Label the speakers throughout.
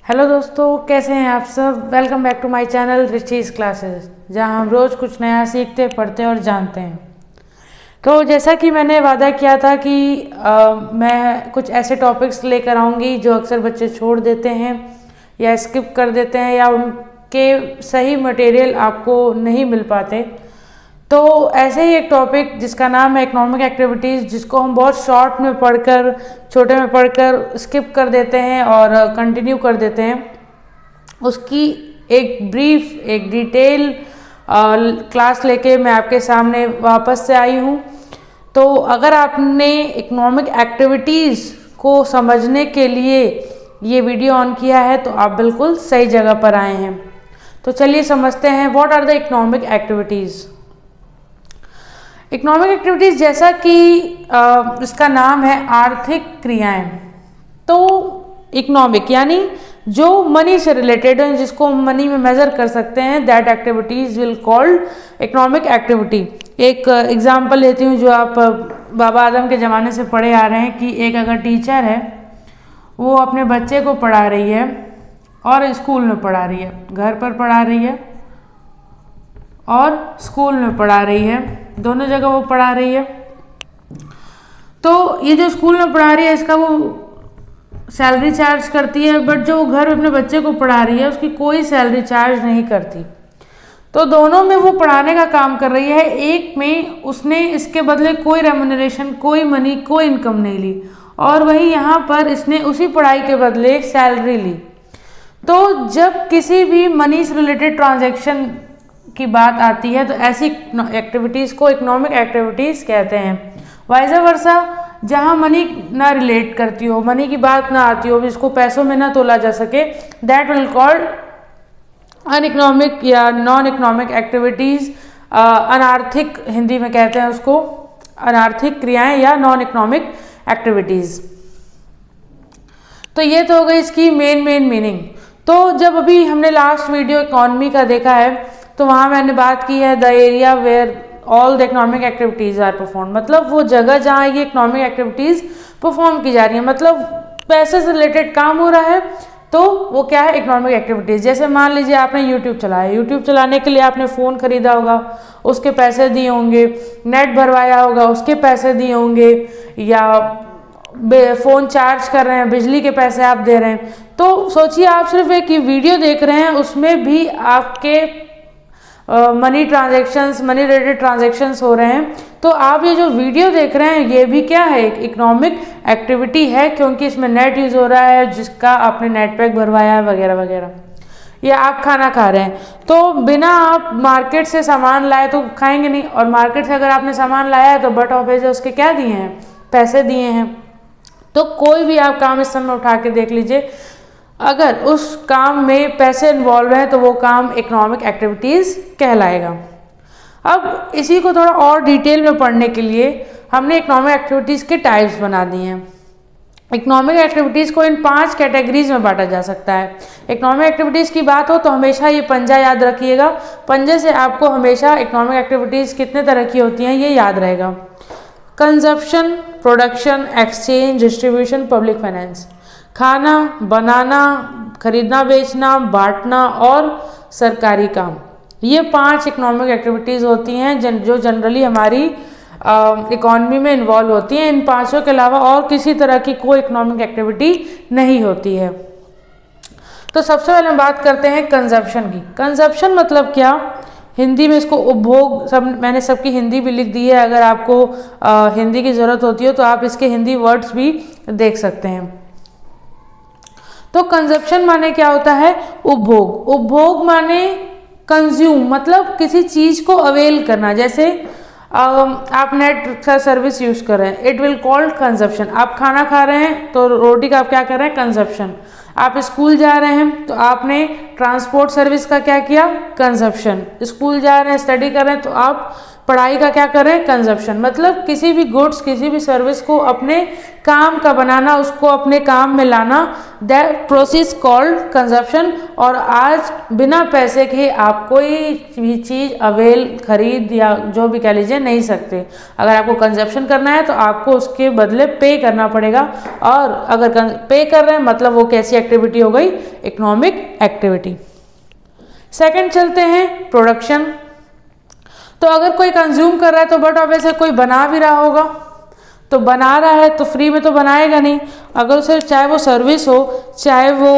Speaker 1: Hello दोस्तों, कैसे हैं आप सब। Welcome back to my channel Richie's classes, जहां हम रोज़ कुछ नया सीखते, पढ़ते और जानते हैं। तो जैसा कि मैंने वादा किया था कि मैं कुछ ऐसे टॉपिक्स लेकर आऊँगी जो अक्सर बच्चे छोड़ देते हैं या स्किप कर देते हैं या उनके सही मटेरियल आपको नहीं मिल पाते। तो ऐसे ही एक टॉपिक जिसका नाम है इकोनॉमिक एक्टिविटीज़, जिसको हम बहुत शॉर्ट में पढ़कर, छोटे में पढ़कर स्किप कर देते हैं और कंटिन्यू कर देते हैं, उसकी एक ब्रीफ, एक डिटेल क्लास लेके मैं आपके सामने वापस से आई हूँ। तो अगर आपने इकोनॉमिक एक्टिविटीज़ को समझने के लिए ये वीडियो ऑन किया है तो आप बिल्कुल सही जगह पर आए हैं। तो चलिए समझते हैं what are the economic activities. Economic activities, जैसा कि इसका नाम है आर्थिक क्रियाएं। तो इकोनॉमिक यानी जो मनी से रिलेटेड है, जिसको मनी में मेजर कर सकते हैं, that activities will called economic activity. एक एग्जांपल लेती हूँ जो आप बाबा आदम के ज़माने से पढ़े आ रहे हैं कि एक अगर टीचर है, वो अपने बच्चे को पढ़ा रही है और स्कूल में पढ़ा रही है, घर पर पढ़ा रही है और स्कूल में पढ़ा रही है, दोनों जगह वो पढ़ा रही है। तो ये जो स्कूल में पढ़ा रही है इसका वो सैलरी चार्ज करती है, बट जो घर में अपने बच्चे को पढ़ा रही है उसकी कोई सैलरी चार्ज नहीं करती। तो दोनों में वो पढ़ाने का काम कर रही है, एक में उसने इसके बदले कोई रेम्यूनरेशन, कोई मनी, कोई इनकम नहीं ली, और वही यहाँ पर इसने उसी पढ़ाई के बदले सैलरी ली। तो जब किसी भी मनी से रिलेटेड ट्रांजैक्शन की बात आती है तो ऐसी एक्टिविटीज़ को इकोनॉमिक एक्टिविटीज़ कहते हैं। वाइस वर्सा, जहाँ मनी ना रिलेट करती हो, मनी की बात ना आती हो, जिसको पैसों में ना तोला जा सके, दैट विल कॉल्ड अनइकोनॉमिक या नॉन इकोनॉमिक एक्टिविटीज़। अनार्थिक हिंदी में कहते हैं उसको, अनार्थिक क्रियाएं या नॉन इकोनॉमिक एक्टिविटीज़। तो ये तो हो गई इसकी मेन मीनिंग। तो जब अभी हमने लास्ट वीडियो इकोनॉमी का देखा है तो वहाँ मैंने बात की है the area where all the economic activities are perform, मतलब वो जगह जहाँ ये इकोनॉमिक एक्टिविटीज़ परफॉर्म की जा रही है, मतलब पैसे से रिलेटेड काम हो रहा है, तो वो क्या है, इकोनॉमिक एक्टिविटीज़। जैसे मान लीजिए आपने यूट्यूब चलाया, यूट्यूब चलाने के लिए आपने फ़ोन खरीदा होगा, उसके पैसे दिए होंगे, नेट भरवाया होगा, उसके पैसे दिए होंगे, या फ़ोन चार्ज कर रहे हैं, बिजली के पैसे आप दे रहे हैं। तो सोचिए आप सिर्फ एक वीडियो देख रहे हैं, उसमें भी आपके money transactions, money related transactions हो रहे हैं। तो आप ये जो वीडियो देख रहे हैं ये भी क्या है, एक इकोनॉमिक एक्टिविटी है, क्योंकि इसमें नेट यूज़ हो रहा है, जिसका आपने नेट पैक भरवाया है वगैरह वगैरह। या आप खाना खा रहे हैं, तो बिना आप मार्केट से सामान लाए तो खाएंगे नहीं, और मार्केट से अगर आपने सामान लाया है तो बट ऑफ है उसके क्या दिए हैं, पैसे दिए हैं। तो कोई भी आप काम इस समय उठा के देख लीजिए, अगर उस काम में पैसे इन्वॉल्व हैं तो वो काम इकोनॉमिक एक्टिविटीज़ कहलाएगा। अब इसी को थोड़ा और डिटेल में पढ़ने के लिए हमने इकोनॉमिक एक्टिविटीज़ के टाइप्स बना दिए हैं। इकोनॉमिक एक्टिविटीज़ को इन 5 कैटेगरीज में बांटा जा सकता है। इकोनॉमिक एक्टिविटीज़ की बात हो तो हमेशा ये पंजा याद रखिएगा, पंजे से आपको हमेशा इकोनॉमिक एक्टिविटीज़ कितने तरह की होती हैं ये याद रहेगा। Consumption, production, exchange, distribution, public finance. खाना, बनाना, खरीदना, बेचना, बांटना और सरकारी काम, ये 5 इकोनॉमिक एक्टिविटीज़ होती हैं जो जनरली हमारी इकॉनमी में इन्वॉल्व होती हैं। इन 5 के अलावा और किसी तरह की कोई इकोनॉमिक एक्टिविटी नहीं होती है। तो सबसे पहले हम बात करते हैं कंजप्शन की। कंजप्शन मतलब क्या, हिंदी में इसको उपभोग, मैंने सबकी हिंदी भी लिख दी है, अगर आपको हिंदी की ज़रूरत होती हो तो आप इसके हिंदी वर्ड्स भी देख सकते हैं। तो कंजप्शन माने क्या होता है, उपभोग। उपभोग माने कंज्यूम, मतलब किसी चीज़ को अवेल करना। जैसे आप नेट का सर्विस यूज़ कर रहे हैं, इट विल कॉल्ड कंजप्शन। आप खाना खा रहे हैं तो रोटी का आप क्या कर रहे हैं, कंजप्शन। आप स्कूल जा रहे हैं तो आपने ट्रांसपोर्ट सर्विस का क्या किया, कंजप्शन। स्कूल जा रहे हैं, स्टडी कर रहे हैं तो आप पढ़ाई का क्या कर रहे हैं, कंजप्शन। मतलब किसी भी गुड्स, किसी भी सर्विस को अपने काम का बनाना, उसको अपने काम में लाना, दैट प्रोसेस कॉल्ड कंजप्शन। और आज बिना पैसे के आप कोई भी चीज़ अवेल, खरीद या जो भी कह लीजिए नहीं सकते। अगर आपको कंजप्शन करना है तो आपको उसके बदले पे करना पड़ेगा। और अगर पे कर रहे हैं मतलब वो कैसी एक्टिविटी हो गई, इकोनॉमिक एक्टिविटी। सेकंड चलते हैं प्रोडक्शन। तो अगर कोई कंज्यूम कर रहा है तो बट ऑब्वियसली कोई बना भी रहा होगा, तो बना रहा है तो फ्री में तो बनाएगा नहीं। अगर उसे चाहे वो सर्विस हो, चाहे वो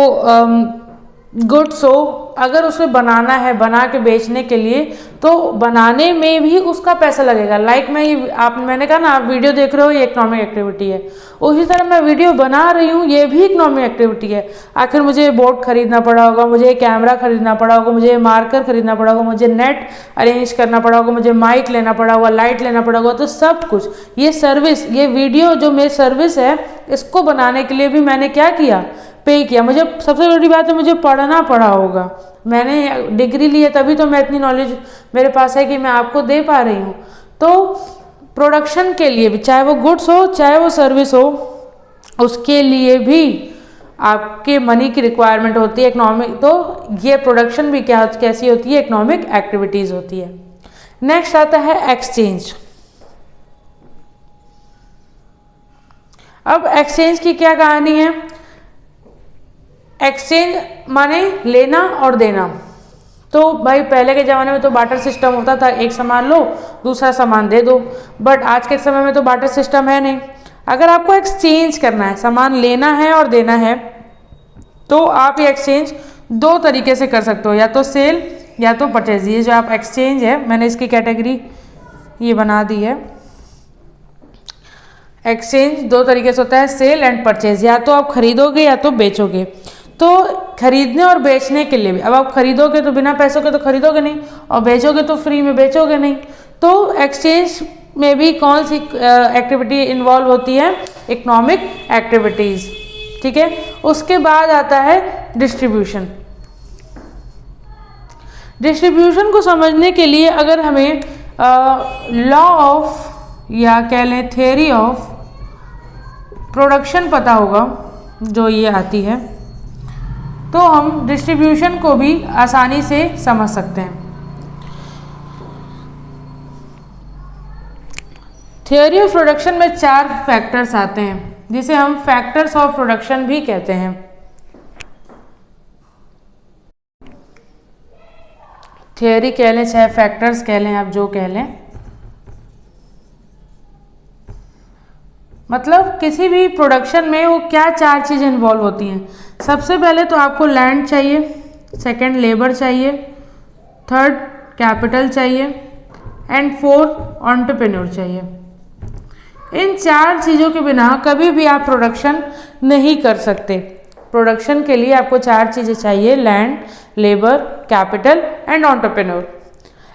Speaker 1: गुड्स हो, अगर उसे बनाना है, बना के बेचने के लिए, तो बनाने में भी उसका पैसा लगेगा। लाइक मैंने कहा ना, आप वीडियो देख रहे हो, ये इकोनॉमिक एक्टिविटी है। उसी तरह मैं वीडियो बना रही हूँ, ये भी इकोनॉमिक एक्टिविटी है। आखिर मुझे बोर्ड खरीदना पड़ा होगा, मुझे कैमरा खरीदना पड़ा होगा, मुझे मार्कर खरीदना पड़ा होगा, मुझे नेट अरेंज करना पड़ा होगा, मुझे माइक लेना पड़ा होगा, लाइट लेना पड़ा होगा। तो सब कुछ ये सर्विस, ये वीडियो जो मेरी सर्विस है, इसको बनाने के लिए भी मैंने क्या किया, पे किया। मुझे सबसे बड़ी बात है, मुझे पढ़ना पड़ा होगा। मैंने डिग्री ली है तभी तो मैं इतनी नॉलेज मेरे पास है कि मैं आपको दे पा रही हूँ। तो प्रोडक्शन के लिए भी, चाहे वो गुड्स हो चाहे वो सर्विस हो, उसके लिए भी आपके मनी की रिक्वायरमेंट होती है, इकोनॉमिक। तो ये प्रोडक्शन भी कैसी होती है, इकोनॉमिक एक्टिविटीज होती है। नेक्स्ट आता है एक्सचेंज। अब एक्सचेंज की क्या कहानी है, एक्सचेंज माने लेना और देना। तो भाई पहले के ज़माने में तो बार्टर सिस्टम होता था, एक सामान लो दूसरा सामान दे दो। बट आज के समय में तो बार्टर सिस्टम है नहीं। अगर आपको एक्सचेंज करना है, सामान लेना है और देना है, तो आप ये एक्सचेंज दो तरीके से कर सकते हो, या तो सेल या तो परचेज। ये जो आप एक्सचेंज है, मैंने इसकी कैटेगरी ये बना दी है। एक्सचेंज दो तरीके से होता है, सेल एंड परचेज। या तो आप खरीदोगे या तो बेचोगे। तो खरीदने और बेचने के लिए भी, अब आप खरीदोगे तो बिना पैसों के तो खरीदोगे नहीं, और बेचोगे तो फ्री में बेचोगे नहीं। तो एक्सचेंज में भी कौन सी एक्टिविटी इन्वॉल्व होती है, इकोनॉमिक एक्टिविटीज। ठीक है, उसके बाद आता है डिस्ट्रीब्यूशन। डिस्ट्रीब्यूशन को समझने के लिए अगर हमें लॉ ऑफ या कह लें थियरी ऑफ प्रोडक्शन पता होगा, जो ये आती है, तो हम डिस्ट्रीब्यूशन को भी आसानी से समझ सकते हैं। थियोरी ऑफ प्रोडक्शन में 4 फैक्टर्स आते हैं, जिसे हम फैक्टर्स ऑफ प्रोडक्शन भी कहते हैं। थियोरी कह लें चाहे फैक्टर्स कह लें, आप जो कह लें, मतलब किसी भी प्रोडक्शन में वो क्या 4 चीज़ें इन्वॉल्व होती हैं। सबसे पहले तो आपको लैंड चाहिए, सेकंड लेबर चाहिए, थर्ड कैपिटल चाहिए, एंड फोर्थ एंटरप्रेन्योर चाहिए। इन 4 चीज़ों के बिना कभी भी आप प्रोडक्शन नहीं कर सकते। प्रोडक्शन के लिए आपको 4 चीज़ें चाहिए, land, labour, capital and entrepreneur.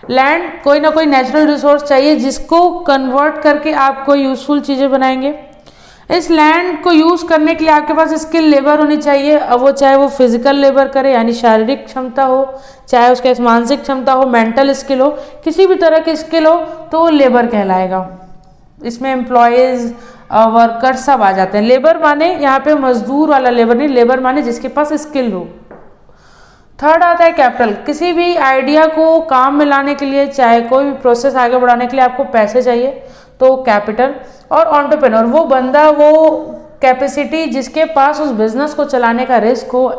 Speaker 1: Land, कोई ना कोई नेचुरल रिसोर्स चाहिए जिसको कन्वर्ट करके आप कोई यूजफुल चीज़ें बनाएंगे। इस लैंड को यूज़ करने के लिए आपके पास स्किल लेबर होनी चाहिए। अब वो चाहे वो फिजिकल लेबर करे, यानी शारीरिक क्षमता हो, चाहे उसके मानसिक क्षमता हो, मेंटल स्किल हो, किसी भी तरह की स्किल हो, तो वो लेबर कहलाएगा। इसमें एम्प्लॉयज़, वर्कर सब आ जाते हैं। लेबर माने यहाँ पे मजदूर वाला लेबर नहीं, लेबर माने जिसके पास स्किल हो। थर्ड आता है कैपिटल। किसी भी आइडिया को काम में लाने के लिए, चाहे कोई भी प्रोसेस आगे बढ़ाने के लिए आपको पैसे चाहिए, तो कैपिटल। और एंटरप्रेन्योर, वो बंदा, वो कैपेसिटी जिसके पास उस बिजनेस को चलाने का रिस्क हो,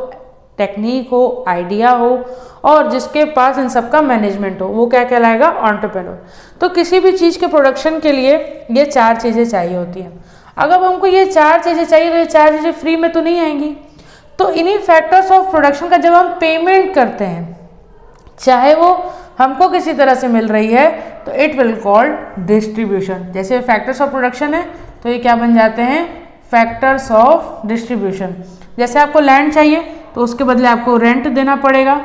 Speaker 1: टेक्निक हो, आइडिया हो, और जिसके पास इन सब का मैनेजमेंट हो, वो क्या कहलाएगा, एंटरप्रेन्योर। तो किसी भी चीज़ के प्रोडक्शन के लिए ये 4 चीज़ें चाहिए होती हैं। अगर हमको ये 4 चीज़ें चाहिए तो ये 4 चीज़ें फ्री में तो नहीं आएंगी। तो इन्हीं फैक्टर्स ऑफ प्रोडक्शन का जब हम पेमेंट करते हैं, चाहे वो हमको किसी तरह से मिल रही है, तो इट विल कॉल्ड डिस्ट्रीब्यूशन। जैसे फैक्टर्स ऑफ प्रोडक्शन है तो ये क्या बन जाते हैं, फैक्टर्स ऑफ डिस्ट्रीब्यूशन। जैसे आपको लैंड चाहिए तो उसके बदले आपको रेंट देना पड़ेगा।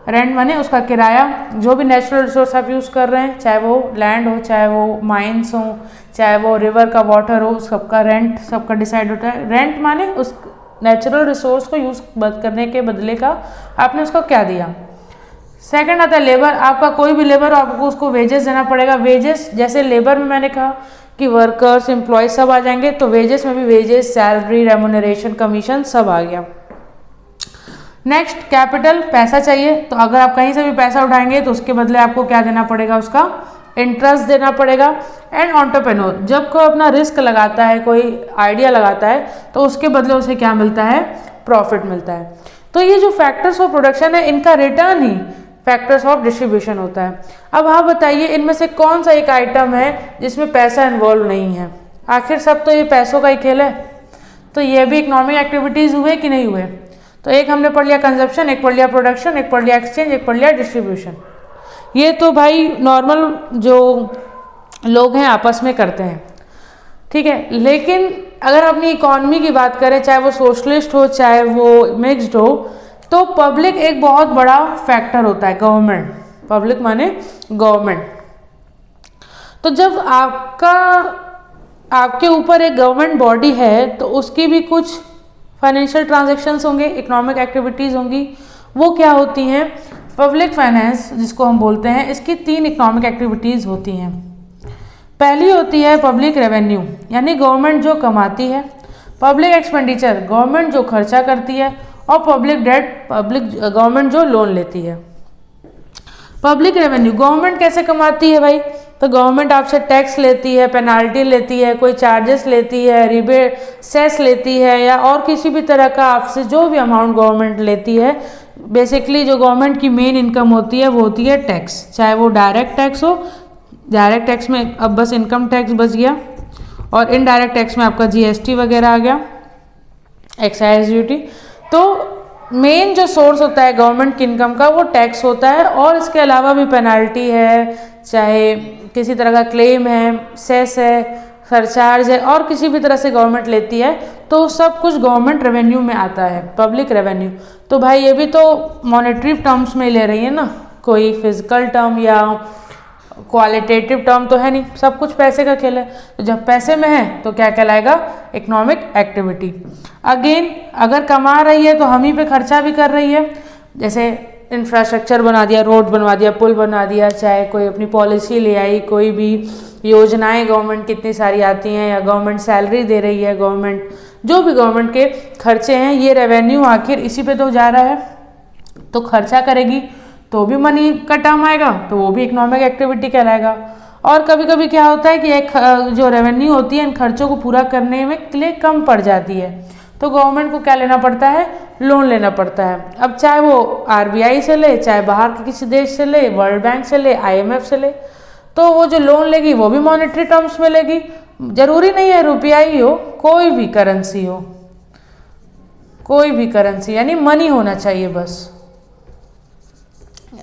Speaker 1: रेंट माने उसका किराया, जो भी नेचुरल रिसोर्स आप यूज़ कर रहे हैं, चाहे वो लैंड हो, चाहे वो माइंस हो, चाहे वो रिवर का वाटर हो, सबका रेंट सबका डिसाइड होता है। रेंट माने उस नेचुरल रिसोर्स को यूज़ करने के बदले का आपने उसको क्या दिया। सेकंड आता है लेबर। आपका कोई भी लेबर हो, आपको उसको वेजेस देना पड़ेगा। वेजेस जैसे लेबर में मैंने कहा कि वर्कर्स, एम्प्लॉय सब आ जाएंगे, तो वेजेस में भी वेजेस, सैलरी, रेम्यूनरेशन, कमीशन सब आ गया। नेक्स्ट कैपिटल, पैसा चाहिए। तो अगर आप कहीं से भी पैसा उठाएंगे तो उसके बदले आपको क्या देना पड़ेगा, उसका इंटरेस्ट देना पड़ेगा। एंड एंटरप्रेन्योर, जब कोई अपना रिस्क लगाता है, कोई आइडिया लगाता है, तो उसके बदले उसे क्या मिलता है, प्रॉफिट मिलता है। तो ये जो फैक्टर्स ऑफ प्रोडक्शन है, इनका return he factors of distribution होता है। अब आप बताइए इनमें से कौन सा एक आइटम है जिसमें पैसा इन्वॉल्व नहीं है? आखिर सब तो ये पैसों का ही खेल है। तो ये भी इकोनॉमिक एक्टिविटीज हुए कि नहीं हुए? तो एक हमने पढ़ लिया कंजप्शन, एक पढ़ लिया प्रोडक्शन, एक पढ़ लिया एक्सचेंज, एक पढ़ लिया डिस्ट्रीब्यूशन। ये तो भाई नॉर्मल जो लोग हैं आपस में करते हैं, ठीक है। लेकिन अगर अपनी इकोनॉमी की बात करें, चाहे वो सोशलिस्ट हो चाहे वो मिक्स्ड हो, तो पब्लिक एक बहुत बड़ा फैक्टर होता है। गवर्नमेंट, पब्लिक माने गवर्नमेंट। तो जब आपके ऊपर एक गवर्नमेंट बॉडी है, तो उसकी भी कुछ फाइनेंशियल ट्रांजैक्शंस होंगे, इकोनॉमिक एक्टिविटीज़ होंगी। वो क्या होती हैं? पब्लिक फाइनेंस जिसको हम बोलते हैं, इसकी 3 इकोनॉमिक एक्टिविटीज़ होती हैं। पहली होती है पब्लिक रेवेन्यू, यानी गवर्नमेंट जो कमाती है। पब्लिक एक्सपेंडिचर, गवर्नमेंट जो खर्चा करती है। और पब्लिक डेट, गवर्नमेंट जो लोन लेती है। पब्लिक रेवेन्यू, गवर्नमेंट कैसे कमाती है भाई? तो गवर्नमेंट आपसे टैक्स लेती है, पेनाल्टी लेती है, कोई चार्जेस लेती है, रिबेट, सेस लेती है, या और किसी भी तरह का आपसे जो भी अमाउंट गवर्नमेंट लेती है। बेसिकली जो गवर्नमेंट की मेन इनकम होती है वो होती है टैक्स, चाहे वो डायरेक्ट टैक्स हो। डायरेक्ट टैक्स में अब बस इनकम टैक्स बच गया, और इनडायरेक्ट टैक्स में आपका जीएसटी वगैरह आ गया, एक्साइज ड्यूटी। तो मेन जो सोर्स होता है गवर्नमेंट की इनकम का वो टैक्स होता है, और इसके अलावा भी पेनाल्टी है, चाहे किसी तरह का क्लेम है, सेस है, सरचार्ज है, और किसी भी तरह से गवर्नमेंट लेती है, तो सब कुछ गवर्नमेंट रेवेन्यू में आता है, पब्लिक रेवेन्यू। तो भाई ये भी तो मॉनेटरी टर्म्स में ले रही है ना, कोई फिजिकल टर्म या क्वालिटेटिव टर्म तो है नहीं, सब कुछ पैसे का खेल है। तो जब पैसे में है तो क्या कहलाएगा? Economic activity. अगेन अगर कमा रही है तो हम ही पे खर्चा भी कर रही है, जैसे इंफ्रास्ट्रक्चर बना दिया, रोड बनवा दिया, पुल बना दिया, चाहे कोई अपनी पॉलिसी ले आई, कोई भी योजनाएं गवर्नमेंट कितनी सारी आती हैं, या गवर्नमेंट सैलरी दे रही है, गवर्नमेंट जो भी गवर्नमेंट के खर्चे हैं, ये रेवेन्यू आखिर इसी पे तो जा रहा है। तो खर्चा करेगी तो भी मनी का टर्म आएगा, तो वो भी इकोनॉमिक एक्टिविटी कहलाएगा। और कभी कभी क्या होता है कि एक जो रेवेन्यू होती है इन खर्चों को पूरा करने में के लिए कम पड़ जाती है, तो गवर्नमेंट को क्या लेना पड़ता है? लोन लेना पड़ता है। अब चाहे वो आरबीआई से ले, चाहे बाहर के किसी देश से ले, वर्ल्ड बैंक से ले, आईएमएफ से ले, तो वो जो लोन लेगी वो भी मॉनेटरी टर्म्स में लेगी। जरूरी नहीं है रुपया ही हो, कोई भी करेंसी हो, कोई भी करेंसी, यानी मनी होना चाहिए बस।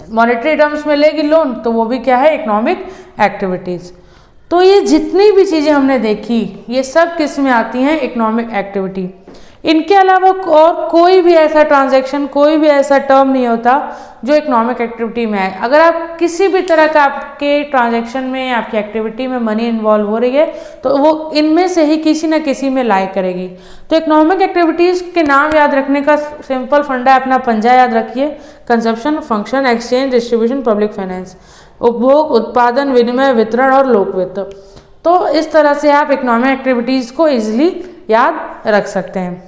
Speaker 1: मॉनेटरी टर्म्स में लेगी लोन, तो वो भी क्या है? Economic activities. तो ये जितनी भी चीजें हमने देखी, ये सब किस में आती हैं? Economic activity. इनके अलावा और कोई भी ऐसा ट्रांजैक्शन, कोई भी ऐसा टर्म नहीं होता जो इकोनॉमिक एक्टिविटी में आए। अगर आप किसी भी तरह का आपके ट्रांजैक्शन में, आपकी एक्टिविटी में मनी इन्वॉल्व हो रही है, तो वो इनमें से ही किसी न किसी में लाई करेगी। तो इकोनॉमिक एक्टिविटीज़ के नाम याद रखने का सिंपल फंडा है, अपना पंजा याद रखिए। Consumption, function, exchange, distribution, public finance. उपभोग, उत्पादन, विनिमय, वितरण और लोक वित्त। तो इस तरह से आप इकोनॉमिक एक्टिविटीज़ को ईजिली याद रख सकते हैं।